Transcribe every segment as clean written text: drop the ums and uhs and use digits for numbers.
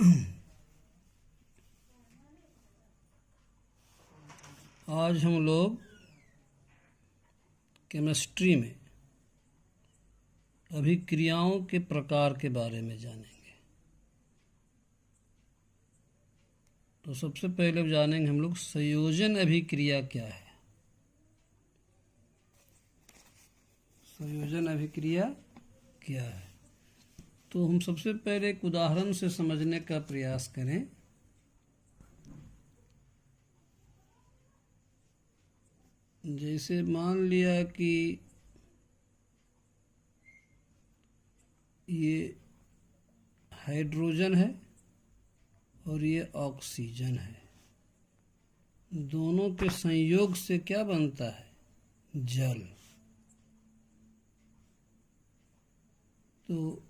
आज हम लोग केमिस्ट्री में अभिक्रियाओं के प्रकार के बारे में जानेंगे। तो सबसे पहले जानेंगे हम लोग संयोजन अभिक्रिया क्या है। संयोजन अभिक्रिया क्या है, तो हम सबसे पहले एक उदाहरण से समझने का प्रयास करें। जैसे मान लिया कि ये हाइड्रोजन है और ये ऑक्सीजन है, दोनों के संयोग से क्या बनता है? जल। तो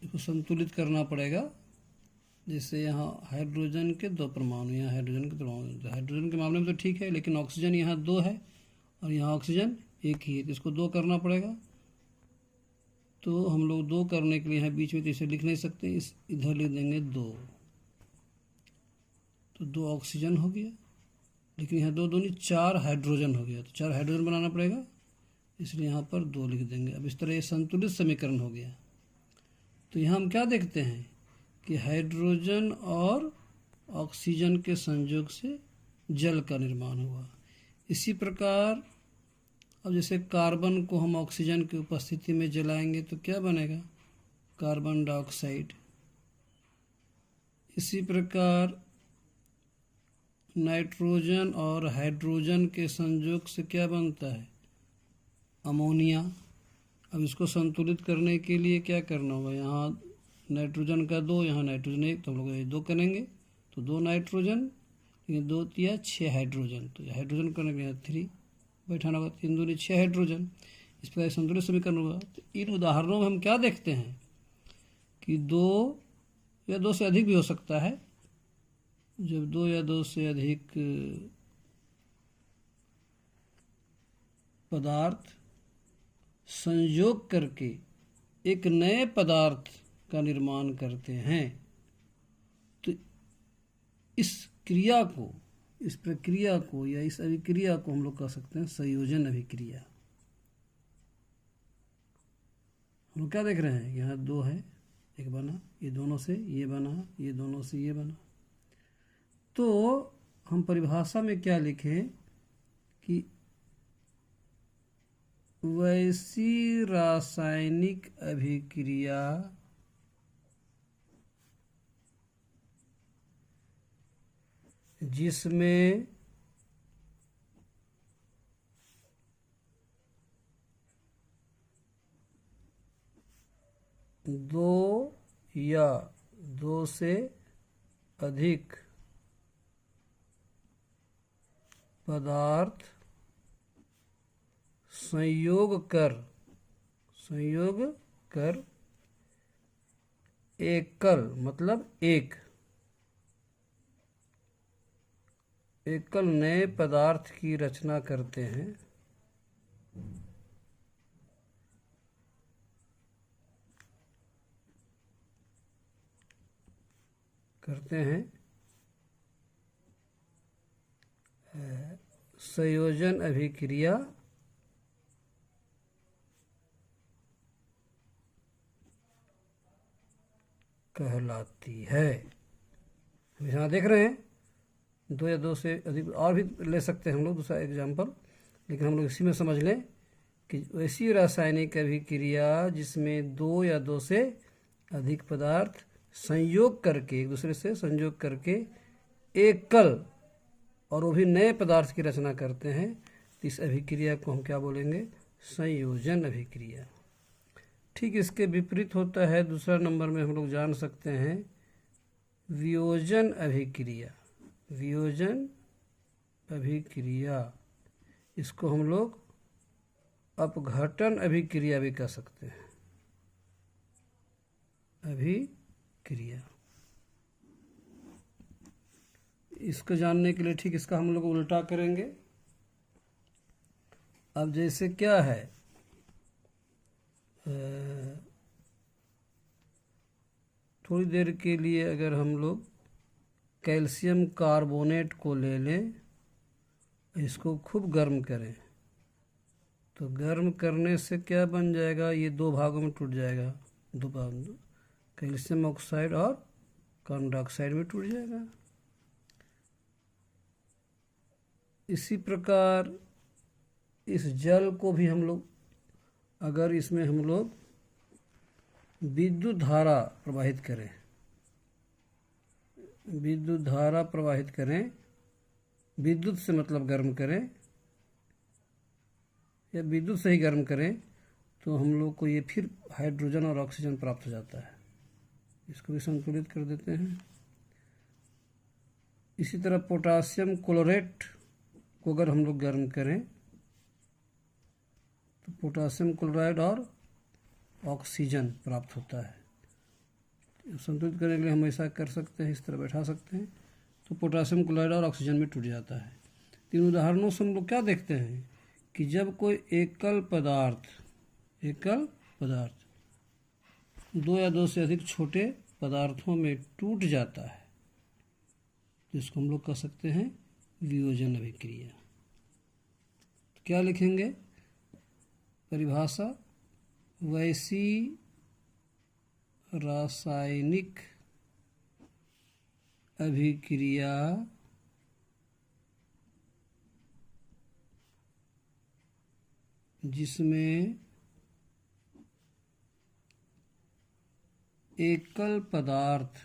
इसको संतुलित करना पड़ेगा। जैसे यहाँ हाइड्रोजन के दो परमाणु, यहाँ हाइड्रोजन के परमाणु, हाइड्रोजन के मामले में तो ठीक है, लेकिन ऑक्सीजन यहाँ दो है और यहाँ ऑक्सीजन एक ही है, तो इसको दो करना पड़ेगा। तो हम लोग दो करने के लिए यहाँ बीच में तो इसे लिख नहीं सकते, इस इधर लिख देंगे दो, तो दो ऑक्सीजन हो गया। लेकिन यहाँ दो दूनी चार हाइड्रोजन हो गया, तो चार हाइड्रोजन बनाना पड़ेगा, इसलिए यहाँ पर दो लिख देंगे। अब इस तरह ये संतुलित समीकरण हो गया। तो यहाँ हम क्या देखते हैं कि हाइड्रोजन और ऑक्सीजन के संयोग से जल का निर्माण हुआ। इसी प्रकार अब जैसे कार्बन को हम ऑक्सीजन की उपस्थिति में जलाएंगे तो क्या बनेगा? Carbon dioxide. इसी प्रकार नाइट्रोजन और हाइड्रोजन के संयोग से क्या बनता है? अमोनिया। अब इसको संतुलित करने के लिए क्या करना होगा? यहाँ नाइट्रोजन का दो, यहाँ नाइट्रोजन एक, तो हम लोग ये दो करेंगे तो दो नाइट्रोजन, ये दो या छः हाइड्रोजन, तो हाइड्रोजन करने के यहाँ थ्री बैठाना होगा, तीन दूनी छः हाइड्रोजन। इस प्रकार संतुलित समीकरण होगा। तो इन उदाहरणों में हम क्या देखते हैं कि दो या दो से अधिक भी हो सकता है। जब दो या दो से अधिक पदार्थ संयोग करके एक नए पदार्थ का निर्माण करते हैं, तो इस क्रिया को, इस प्रक्रिया को या इस अभिक्रिया को हम लोग कह सकते हैं संयोजन अभिक्रिया। हम क्या देख रहे हैं? यहाँ दो है, एक बना, ये दोनों से ये बना, ये दोनों से ये बना। तो हम परिभाषा में क्या लिखें कि वैसी रासायनिक अभिक्रिया जिसमें दो या दो से अधिक पदार्थ संयोग कर एकल मतलब एकल नए पदार्थ की रचना करते हैं, संयोजन अभिक्रिया कहलाती है। हम यहाँ देख रहे हैं दो या दो से अधिक, और भी ले सकते हैं हम लोग दूसरा एग्जाम्पल, लेकिन हम लोग इसी में समझ लें कि वैसी रासायनिक अभिक्रिया जिसमें दो या दो से अधिक पदार्थ संयोग करके, एक दूसरे से संयोग करके एकल और वो भी नए पदार्थ की रचना करते हैं, तो इस अभिक्रिया को हम क्या बोलेंगे? संयोजन अभिक्रिया। ठीक इसके विपरीत होता है, दूसरा नंबर में हम लोग जान सकते हैं वियोजन अभिक्रिया। वियोजन अभिक्रिया, इसको हम लोग अपघटन अभिक्रिया भी कह सकते हैं। अभिक्रिया, इसको जानने के लिए ठीक इसका हम लोग उल्टा करेंगे। अब जैसे क्या है, थोड़ी देर के लिए अगर हम लोग कैल्शियम कार्बोनेट को ले लें, इसको खूब गर्म करें, तो गर्म करने से क्या बन जाएगा, ये दो भागों में टूट जाएगा, दो भाग, कैल्शियम ऑक्साइड और कार्बन डाइऑक्साइड में टूट जाएगा। इसी प्रकार इस जल को भी हम लोग, अगर इसमें हम लोग विद्युत धारा प्रवाहित करें, विद्युत धारा प्रवाहित करें, विद्युत से मतलब गर्म करें या विद्युत से ही गर्म करें, तो हम लोग को ये फिर हाइड्रोजन और ऑक्सीजन प्राप्त हो जाता है। इसको भी संतुलित कर देते हैं। इसी तरह पोटासियम क्लोरेट को अगर हम लोग गर्म करें, तो पोटासियम क्लोराइड और ऑक्सीजन प्राप्त होता है। संतुलित करने के लिए हम ऐसा कर सकते हैं, इस तरह बैठा सकते हैं, तो पोटासियम क्लोराइड और ऑक्सीजन में टूट जाता है। तीन उदाहरणों से हम लोग क्या देखते हैं कि जब कोई एकल पदार्थ दो या दो से अधिक छोटे पदार्थों में टूट जाता है, जिसको हम लोग कह सकते हैं वियोजन अभिक्रिया। तो क्या लिखेंगे परिभाषा, वैसी रासायनिक अभिक्रिया जिसमें एकल पदार्थ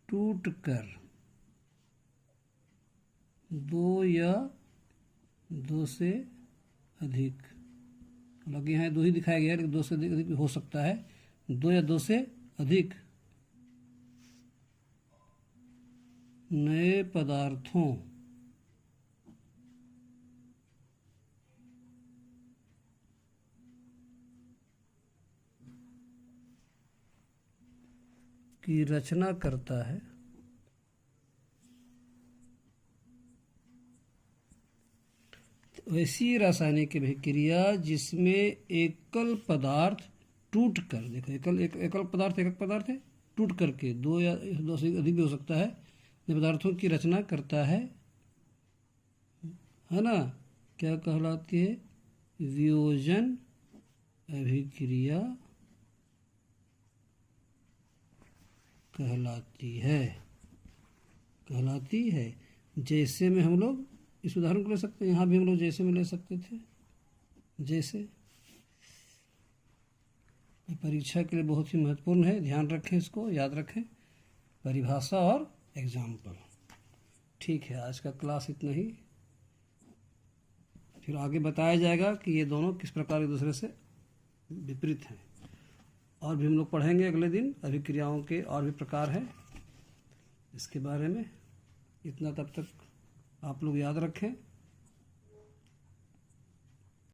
टूटकर दो या दो से अधिक, हालांकि यहाँ दो ही दिखाया गया है, लेकिन दो से अधिक भी हो सकता है, दो या दो से अधिक नए पदार्थों की रचना करता है, वैसी रासायनिक अभिक्रिया जिसमें एकल पदार्थ टूटकर, देखो एकल पदार्थ एक पदार्थ है, टूट करके दो या दो से अधिक भी हो सकता है, पदार्थों की रचना करता है ना, क्या कहलाती है, वियोजन अभिक्रिया कहलाती है। जैसे में हम लोग इस उदाहरण को ले सकते हैं, यहाँ भी हम लोग जैसे में ले सकते थे, जैसे परीक्षा के लिए बहुत ही महत्वपूर्ण है, ध्यान रखें, इसको याद रखें, परिभाषा और एग्जाम्पल। ठीक है, आज का क्लास इतना ही, फिर आगे बताया जाएगा कि ये दोनों किस प्रकार एक दूसरे से विपरीत हैं, और भी हम लोग पढ़ेंगे अगले दिन। अभिक्रियाओं के और भी प्रकार हैं, इसके बारे में इतना तब तक आप लोग याद रखें।